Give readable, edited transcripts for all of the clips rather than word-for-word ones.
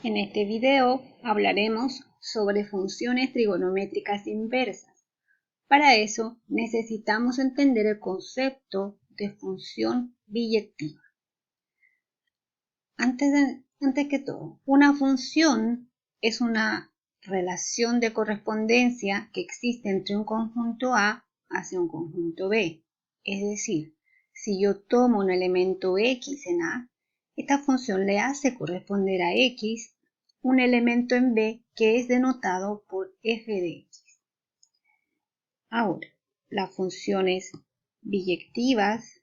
En este video hablaremos sobre funciones trigonométricas inversas. Para eso necesitamos entender el concepto de función biyectiva. Antes que todo, una función es una relación de correspondencia que existe entre un conjunto A hacia un conjunto B. Es decir, si yo tomo un elemento X en A, esta función le hace corresponder a X un elemento en B que es denotado por f de X. Ahora, las funciones biyectivas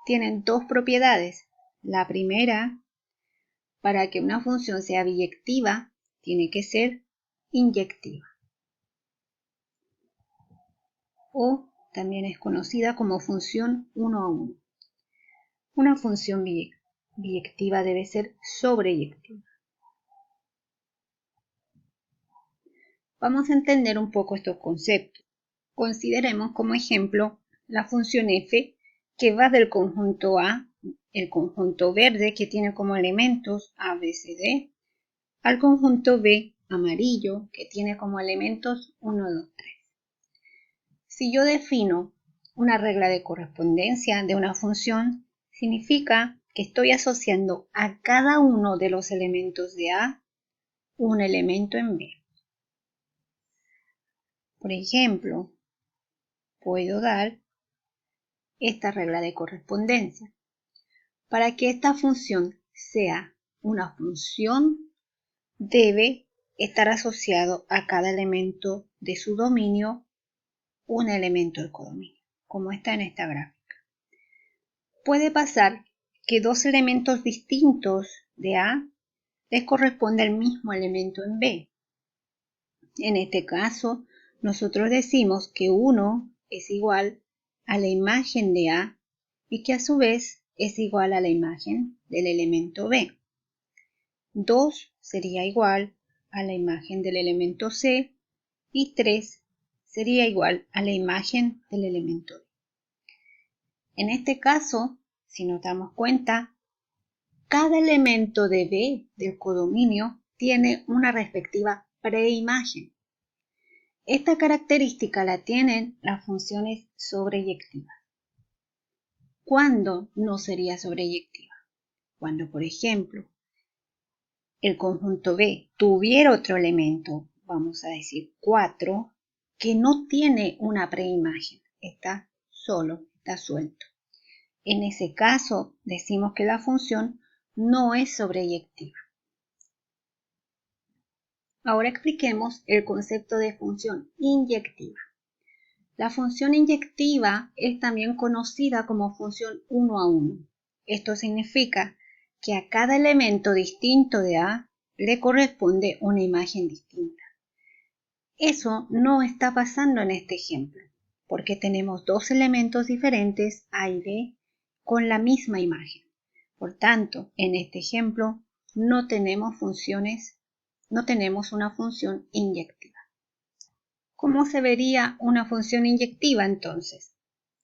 tienen dos propiedades. La primera, para que una función sea biyectiva, tiene que ser inyectiva. O también es conocida como función 1 a 1. Una función biyectiva debe ser sobreyectiva. Vamos a entender un poco estos conceptos. Consideremos como ejemplo la función f que va del conjunto A, el conjunto verde que tiene como elementos A, B, C, D, al conjunto B amarillo que tiene como elementos 1, 2, 3. Si yo defino una regla de correspondencia de una función, significa que estoy asociando a cada uno de los elementos de A un elemento en B. Por ejemplo, puedo dar esta regla de correspondencia. Para que esta función sea una función, debe estar asociado a cada elemento de su dominio un elemento del codominio, como está en esta gráfica. Puede pasar que dos elementos distintos de A les corresponde el mismo elemento en B. En este caso, nosotros decimos que 1 es igual a la imagen de A y que a su vez es igual a la imagen del elemento B. 2 sería igual a la imagen del elemento C y 3 sería igual a la imagen del elemento D. En este caso, si nos damos cuenta, cada elemento de B del codominio tiene una respectiva preimagen. Esta característica la tienen las funciones sobreyectivas. ¿Cuándo no sería sobreyectiva? Cuando, por ejemplo, el conjunto B tuviera otro elemento, vamos a decir 4, que no tiene una preimagen, está solo, está suelto. En ese caso, decimos que la función no es sobreyectiva. Ahora expliquemos el concepto de función inyectiva. La función inyectiva es también conocida como función 1 a 1. Esto significa que a cada elemento distinto de A le corresponde una imagen distinta. Eso no está pasando en este ejemplo, porque tenemos dos elementos diferentes, A y B, con la misma imagen. Por tanto, en este ejemplo no tenemos una función inyectiva. ¿Cómo se vería una función inyectiva entonces?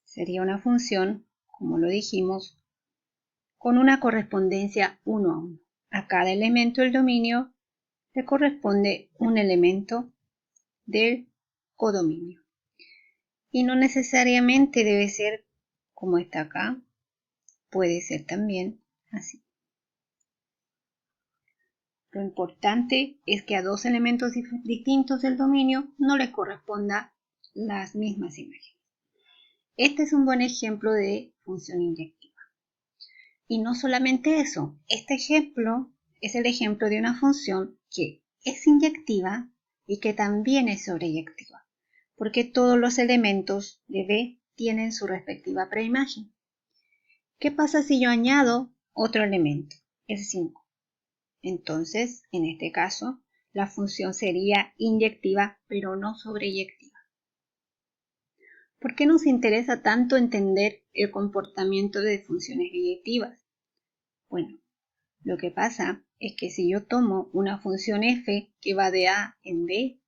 Sería una función, como lo dijimos, con una correspondencia 1 a 1. A cada elemento del dominio le corresponde un elemento del codominio. Y no necesariamente debe ser como está acá, puede ser también así. Lo importante es que a dos elementos distintos del dominio no les correspondan las mismas imágenes. Este es un buen ejemplo de función inyectiva. Y no solamente eso, este ejemplo es el ejemplo de una función que es inyectiva y que también es sobreyectiva, porque todos los elementos de B tienen su respectiva preimagen. ¿Qué pasa si yo añado otro elemento, el 5? Entonces, en este caso, la función sería inyectiva, pero no sobreyectiva. ¿Por qué nos interesa tanto entender el comportamiento de funciones biyectivas? Bueno, lo que pasa es que si yo tomo una función f que va de A en B,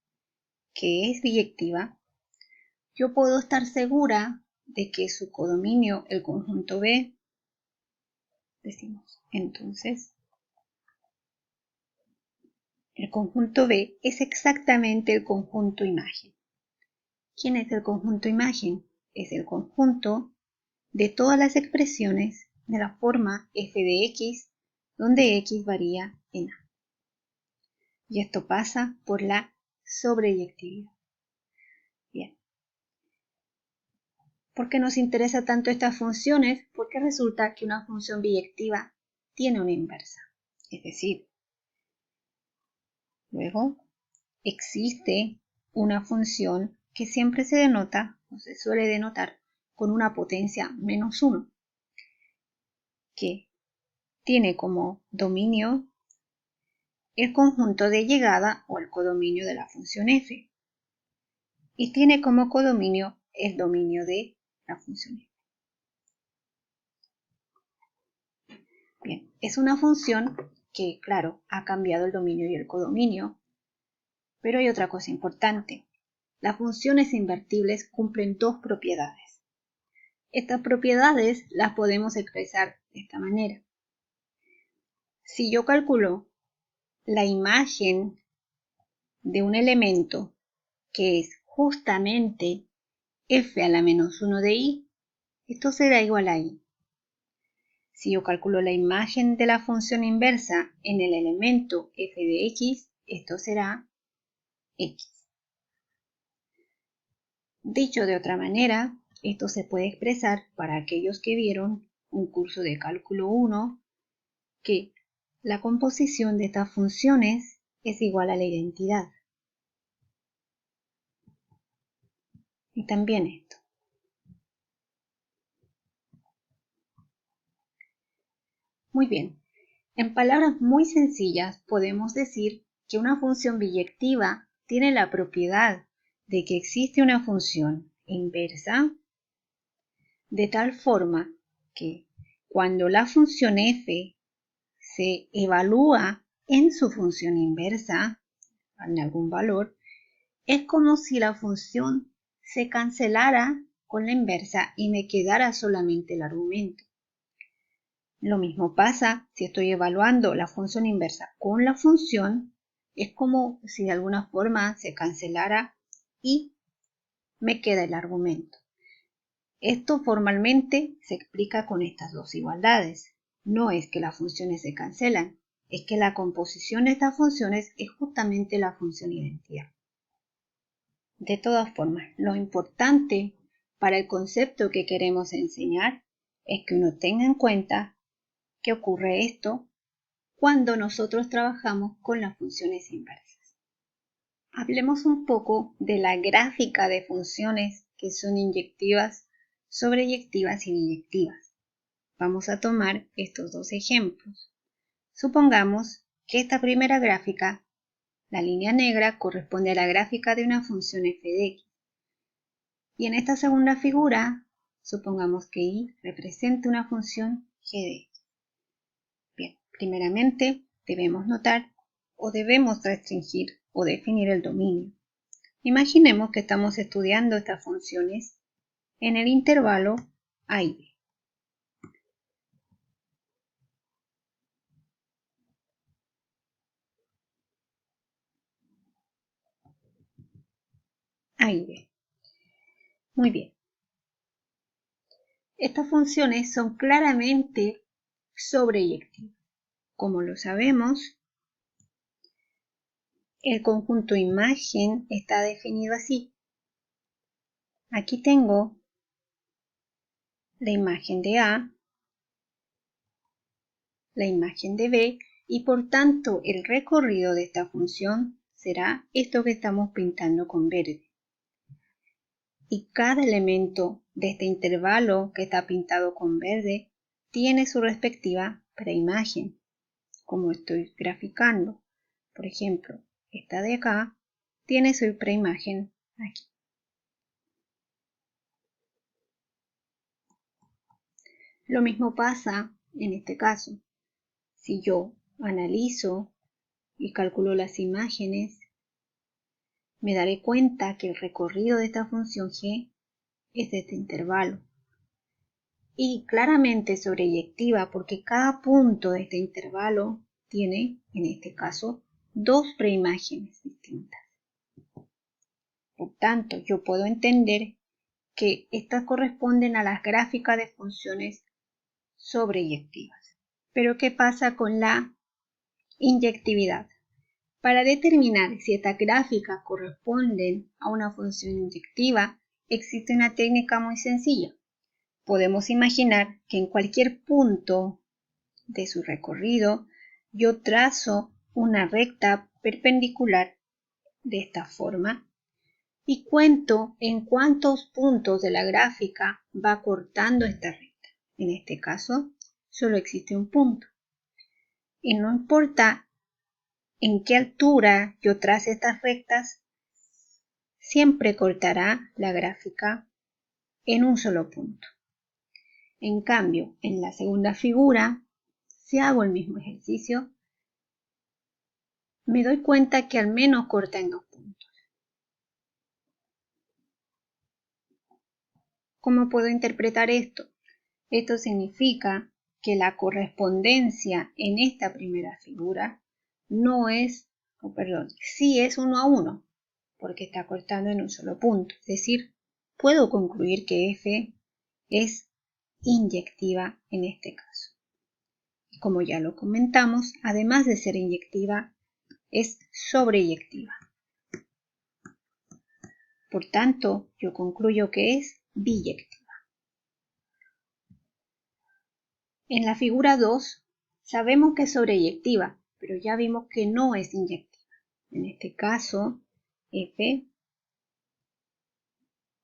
que es biyectiva, yo puedo estar segura de que su codominio, el conjunto B, decimos. Entonces, el conjunto B es exactamente el conjunto imagen. ¿Quién es el conjunto imagen? Es el conjunto de todas las expresiones de la forma f de x, donde x varía en a. Y esto pasa por la sobreyectividad. Bien. ¿Por qué nos interesa tanto estas funciones? Porque resulta que una función biyectiva tiene una inversa. Es decir, luego existe una función que siempre se denota o se suele denotar con una potencia menos 1, que tiene como dominio el conjunto de llegada o el codominio de la función f y tiene como codominio el dominio de la función f. Bien, es una función que, claro, ha cambiado el dominio y el codominio, pero hay otra cosa importante. Las funciones invertibles cumplen dos propiedades. Estas propiedades las podemos expresar de esta manera. Si yo calculo la imagen de un elemento que es justamente f a la menos 1 de y, esto será igual a y. Si yo calculo la imagen de la función inversa en el elemento f de x, esto será x. Dicho de otra manera, esto se puede expresar para aquellos que vieron un curso de cálculo 1, que la composición de estas funciones es igual a la identidad. Y también esto. Muy bien. En palabras muy sencillas podemos decir que una función biyectiva tiene la propiedad de que existe una función inversa de tal forma que cuando la función f se evalúa en su función inversa, en algún valor, es como si la función se cancelara con la inversa y me quedara solamente el argumento. Lo mismo pasa si estoy evaluando la función inversa con la función, es como si de alguna forma se cancelara y me queda el argumento. Esto formalmente se explica con estas dos igualdades. No es que las funciones se cancelan, es que la composición de estas funciones es justamente la función identidad. De todas formas, lo importante para el concepto que queremos enseñar es que uno tenga en cuenta que ocurre esto cuando nosotros trabajamos con las funciones inversas. Hablemos un poco de la gráfica de funciones que son inyectivas, sobreyectivas y biyectivas. Vamos a tomar estos dos ejemplos. Supongamos que esta primera gráfica, la línea negra, corresponde a la gráfica de una función f de x. Y en esta segunda figura, supongamos que y representa una función g de x. Bien, primeramente debemos notar o debemos restringir o definir el dominio. Imaginemos que estamos estudiando estas funciones en el intervalo a y b. A y b. Muy bien. Estas funciones son claramente sobreyectivas. Como lo sabemos, el conjunto imagen está definido así. Aquí tengo la imagen de A, la imagen de B, y por tanto el recorrido de esta función será esto que estamos pintando con verde. Y cada elemento de este intervalo que está pintado con verde tiene su respectiva preimagen, como estoy graficando. Por ejemplo, esta de acá tiene su preimagen aquí. Lo mismo pasa en este caso. Si yo analizo y calculo las imágenes, me daré cuenta que el recorrido de esta función g es de este intervalo. y claramente sobreyectiva porque cada punto de este intervalo tiene, en este caso, dos preimágenes distintas. Por tanto, yo puedo entender que estas corresponden a las gráficas de funciones sobreyectivas. Pero ¿qué pasa con la inyectividad? Para determinar si estas gráficas corresponden a una función inyectiva, existe una técnica muy sencilla. Podemos imaginar que en cualquier punto de su recorrido yo trazo una recta perpendicular de esta forma y cuento en cuántos puntos de la gráfica va cortando esta recta. En este caso, solo existe un punto. Y no importa en qué altura yo trace estas rectas, siempre cortará la gráfica en un solo punto. En cambio, en la segunda figura, si hago el mismo ejercicio, me doy cuenta que al menos corta en dos puntos. ¿Cómo puedo interpretar esto? Esto significa que la correspondencia en esta primera figura sí es 1 a 1, porque está cortando en un solo punto. Es decir, puedo concluir que F es inyectiva en este caso. Como ya lo comentamos, además de ser inyectiva, es sobreyectiva. Por tanto, yo concluyo que es biyectiva. En la figura 2 sabemos que es sobreyectiva, pero ya vimos que no es inyectiva. En este caso, F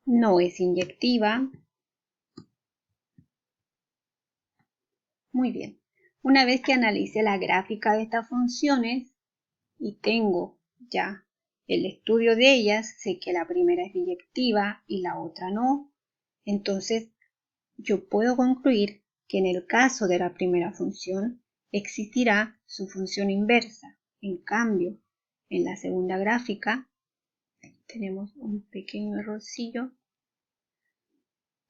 no es inyectiva. Muy bien. Una vez que analice la gráfica de estas funciones y tengo ya el estudio de ellas, sé que la primera es biyectiva y la otra no, entonces yo puedo concluir que en el caso de la primera función existirá su función inversa. En cambio, en la segunda gráfica tenemos un pequeño errorcillo,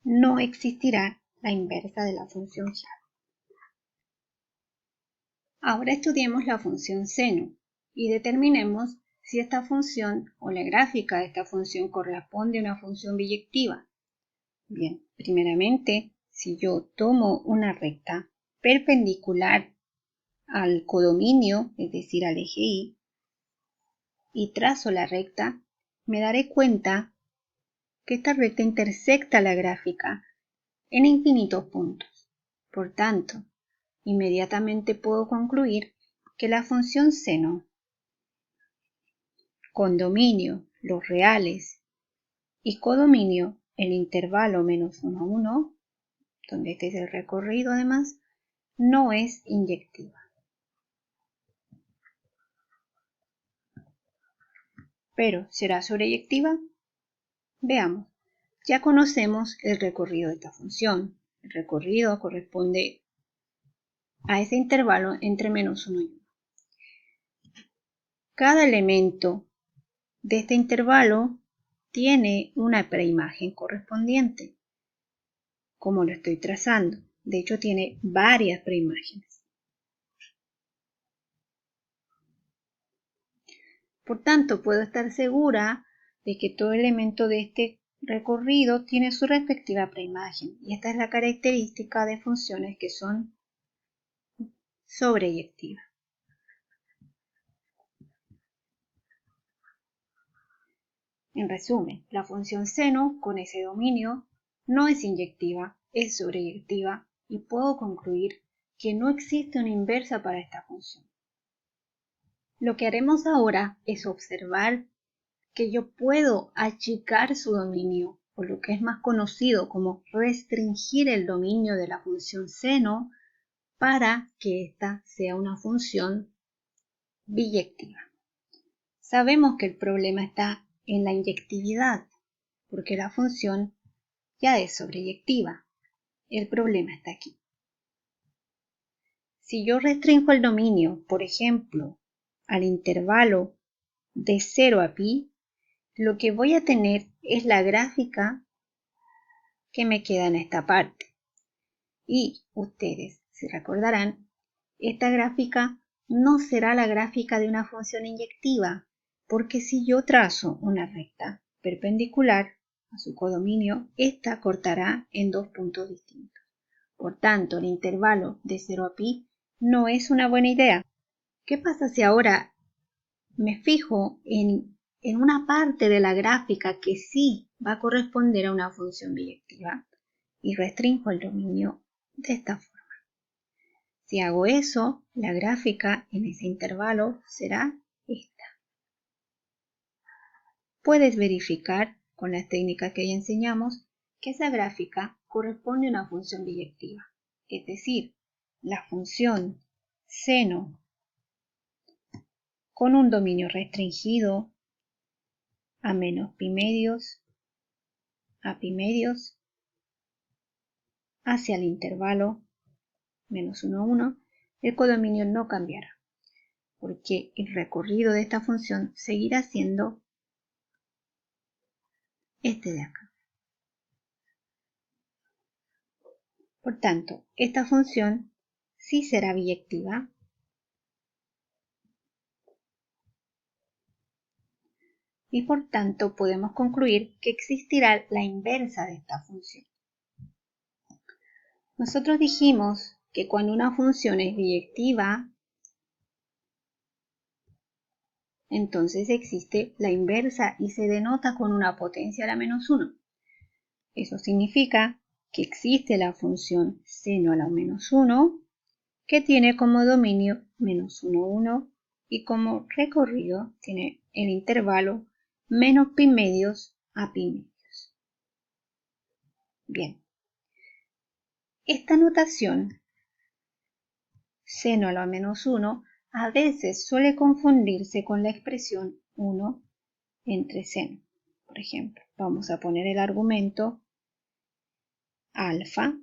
no existirá la inversa de la función g. Ahora estudiemos la función seno y determinemos si esta función o la gráfica de esta función corresponde a una función biyectiva. Bien, primeramente, si yo tomo una recta perpendicular al codominio, es decir, al eje Y, y trazo la recta, me daré cuenta que esta recta intersecta la gráfica en infinitos puntos. Por tanto, inmediatamente puedo concluir que la función seno con dominio los reales y codominio el intervalo menos 1 a 1, donde este es el recorrido además, no es inyectiva. Pero, ¿será sobreyectiva? Veamos. Ya conocemos el recorrido de esta función. El recorrido corresponde a ese intervalo entre menos 1 y 1. Cada elemento de este intervalo tiene una preimagen correspondiente, como lo estoy trazando. De hecho, tiene varias preimágenes. Por tanto, puedo estar segura de que todo elemento de este recorrido tiene su respectiva preimagen. Y esta es la característica de funciones que son sobreyectivas. En resumen, la función seno con ese dominio no es inyectiva, es sobreyectiva y puedo concluir que no existe una inversa para esta función. Lo que haremos ahora es observar que yo puedo achicar su dominio, o lo que es más conocido como restringir el dominio de la función seno para que ésta sea una función biyectiva. Sabemos que el problema está en la inyectividad, porque la función ya es sobreyectiva. El problema está aquí. Si yo restringo el dominio, por ejemplo, al intervalo de 0 a pi, lo que voy a tener es la gráfica que me queda en esta parte. Y ustedes, si recordarán, esta gráfica no será la gráfica de una función inyectiva, porque si yo trazo una recta perpendicular a su codominio, esta cortará en dos puntos distintos. Por tanto, el intervalo de 0 a pi no es una buena idea. ¿Qué pasa si ahora me fijo en una parte de la gráfica que sí va a corresponder a una función biyectiva y restringo el dominio de esta forma? Si hago eso, la gráfica en ese intervalo será esta. Puedes verificar con las técnicas que ya enseñamos que esa gráfica corresponde a una función biyectiva, es decir, la función seno con un dominio restringido a menos pi medios, a pi medios, hacia el intervalo menos 1, 1, el codominio no cambiará, porque el recorrido de esta función seguirá siendo este de acá. Por tanto, esta función sí será biyectiva y por tanto podemos concluir que existirá la inversa de esta función. Nosotros dijimos que cuando una función es biyectiva, entonces existe la inversa y se denota con una potencia a la menos 1. Eso significa que existe la función seno a la menos 1 que tiene como dominio menos 1, 1 y como recorrido tiene el intervalo menos pi medios a pi medios. Bien, esta notación seno a la menos 1 a veces suele confundirse con la expresión 1 entre seno. Por ejemplo, vamos a poner el argumento alfa.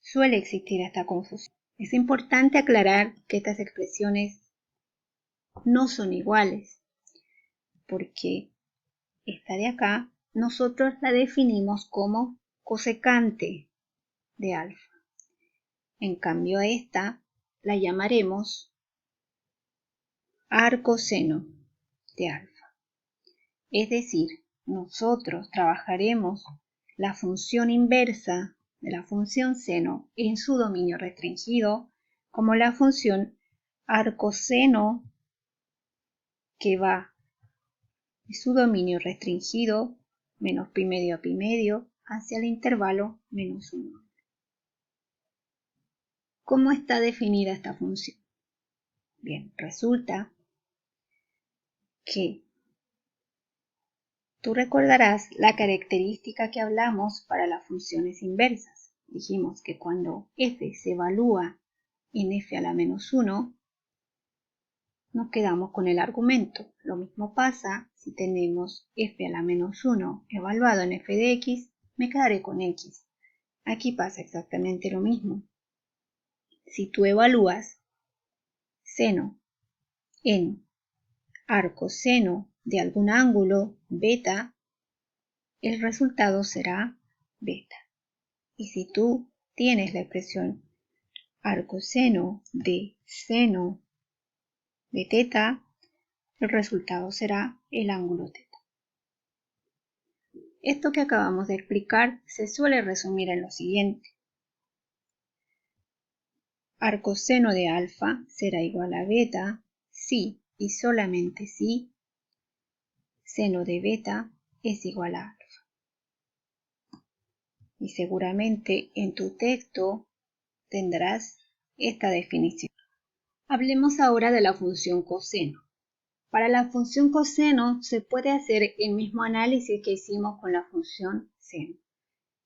Suele existir esta confusión. Es importante aclarar que estas expresiones no son iguales, porque esta de acá nosotros la definimos como cosecante de alfa. En cambio a esta la llamaremos arcoseno de alfa. Es decir, nosotros trabajaremos la función inversa de la función seno en su dominio restringido como la función arcoseno que va de su dominio restringido menos pi medio a pi medio hacia el intervalo menos 1. ¿Cómo está definida esta función? Bien, resulta que tú recordarás la característica que hablamos para las funciones inversas. Dijimos que cuando f se evalúa en f a la menos 1, nos quedamos con el argumento. Lo mismo pasa si tenemos f a la menos 1 evaluado en f de x, me quedaré con x. Aquí pasa exactamente lo mismo. Si tú evalúas seno en arcoseno de algún ángulo beta, el resultado será beta. Y si tú tienes la expresión arcoseno de seno de teta, el resultado será el ángulo teta. Esto que acabamos de explicar se suele resumir en lo siguiente. Arcoseno de alfa será igual a beta si y solamente si seno de beta es igual a alfa. Y seguramente en tu texto tendrás esta definición. Hablemos ahora de la función coseno. Para la función coseno se puede hacer el mismo análisis que hicimos con la función seno.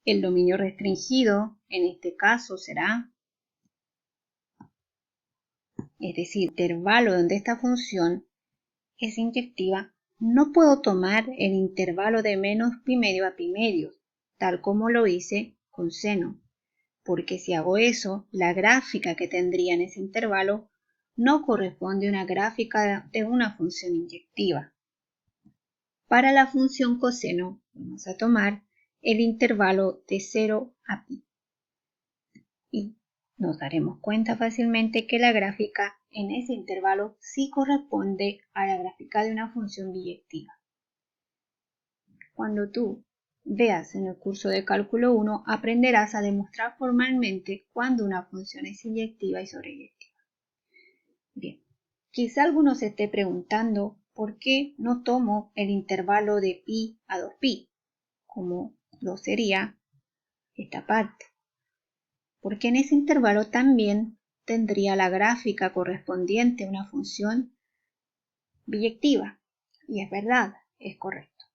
El dominio restringido en este caso será, es decir, el intervalo donde esta función es inyectiva, no puedo tomar el intervalo de menos pi medio a pi medio, tal como lo hice con seno, porque si hago eso, la gráfica que tendría en ese intervalo no corresponde a una gráfica de una función inyectiva. Para la función coseno vamos a tomar el intervalo de 0 a pi. Y nos daremos cuenta fácilmente que la gráfica en ese intervalo sí corresponde a la gráfica de una función biyectiva. Cuando tú veas en el curso de cálculo 1, aprenderás a demostrar formalmente cuando una función es inyectiva y sobreyectiva. Bien, quizá alguno se esté preguntando por qué no tomo el intervalo de pi a 2pi, como lo sería esta parte. Porque en ese intervalo también tendría la gráfica correspondiente a una función biyectiva. Y es verdad, es correcto.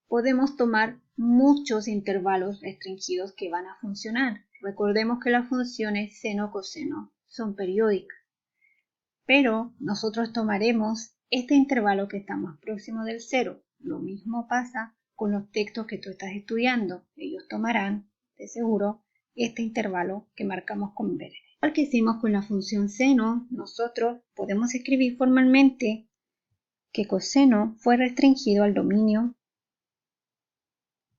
Podemos tomar muchos intervalos restringidos que van a funcionar. Recordemos que las funciones seno-coseno son periódicas. Pero nosotros tomaremos este intervalo que está más próximo del 0. Lo mismo pasa con los textos que tú estás estudiando. Ellos tomarán, de seguro, este intervalo que marcamos con verde. Igual que hicimos con la función seno, nosotros podemos escribir formalmente que coseno fue restringido al dominio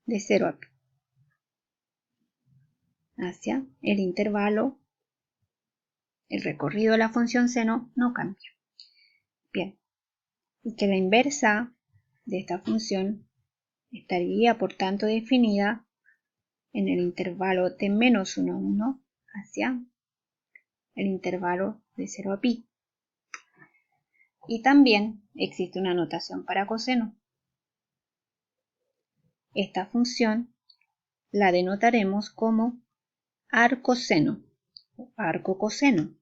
de 0 a pi, hacia el intervalo. El recorrido de la función seno no cambia. Bien, y que la inversa de esta función estaría por tanto definida en el intervalo de menos 1 a 1 hacia el intervalo de 0 a pi. Y también existe una notación para coseno. Esta función la denotaremos como arcoseno o arcocoseno,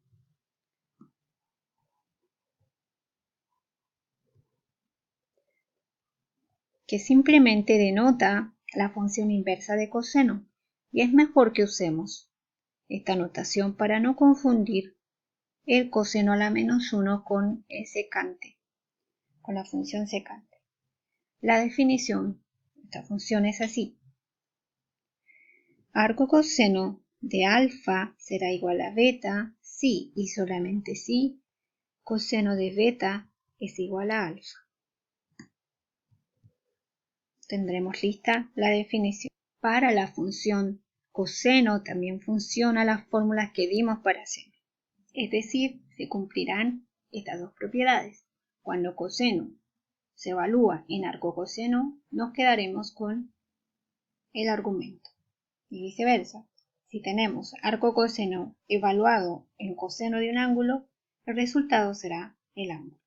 que simplemente denota la función inversa de coseno, y es mejor que usemos esta notación para no confundir el coseno a la menos 1 con el secante, con la función secante. La definición de esta función es así. Arcocoseno de alfa será igual a beta si y solamente si coseno de beta es igual a alfa. Tendremos lista la definición. Para la función coseno también funcionan las fórmulas que dimos para seno. Es decir, se cumplirán estas dos propiedades. Cuando coseno se evalúa en arcocoseno, nos quedaremos con el argumento. Y viceversa. Si tenemos arcocoseno evaluado en coseno de un ángulo, el resultado será el ángulo.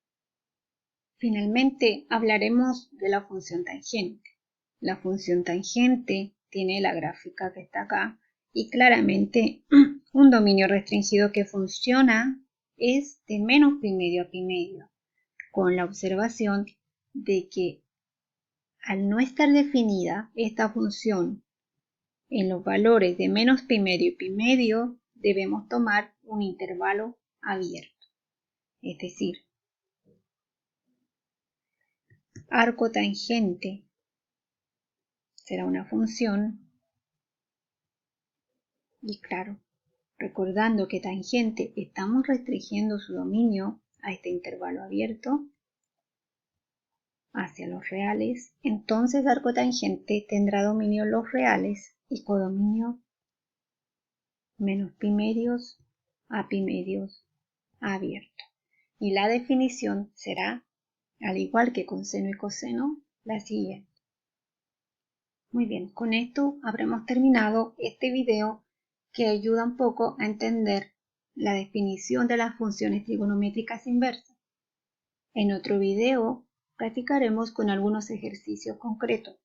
Finalmente, hablaremos de la función tangente. La función tangente tiene la gráfica que está acá y claramente un dominio restringido que funciona es de menos pi medio a pi medio, con la observación de que al no estar definida esta función en los valores de menos pi medio y pi medio, debemos tomar un intervalo abierto, es decir, arco tangente será una función, y claro, recordando que tangente estamos restringiendo su dominio a este intervalo abierto hacia los reales, entonces arco tangente tendrá dominio en los reales y codominio menos pi medios a pi medios abierto. Y la definición será, al igual que con seno y coseno, la siguiente. Muy bien, con esto habremos terminado este video que ayuda un poco a entender la definición de las funciones trigonométricas inversas. En otro video practicaremos con algunos ejercicios concretos.